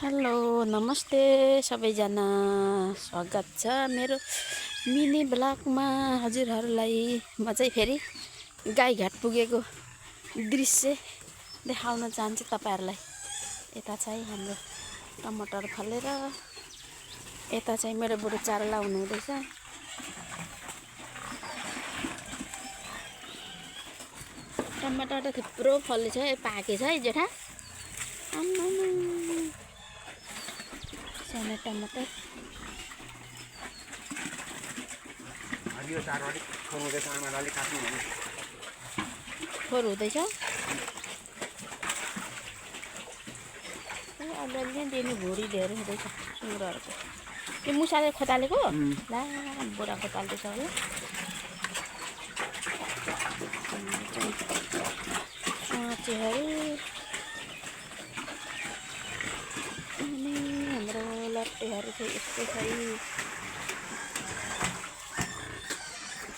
Hello नमस्ते सबैजना स्वागत छ मेरो मिनी ब्लगमा हजुरहरूलाई। म चाहिँ फेरि गाईघाट पुगेको दृश्य देखाउन चाहन्छु तपाईहरुलाई। यता चाहिँ हाम्रो टमाटर फलेर यता चाहिँ मेरो बुढो चारला हुनुहुँदैछ। टमाटर त थुप्रो फलेछ, पाकेछ है जेठा। सानो टमाटर फोहोर हुँदैछ। अलिअलि दिने भुँडी धेरै हुँदैछ सुँगुरहरूको। त्यो मुसाले खोतालेको ला बुढा खोताल्दैछ होला। चेहरू अनि हाम्रो लट्टेहरू चाहिँ यस्तो छ।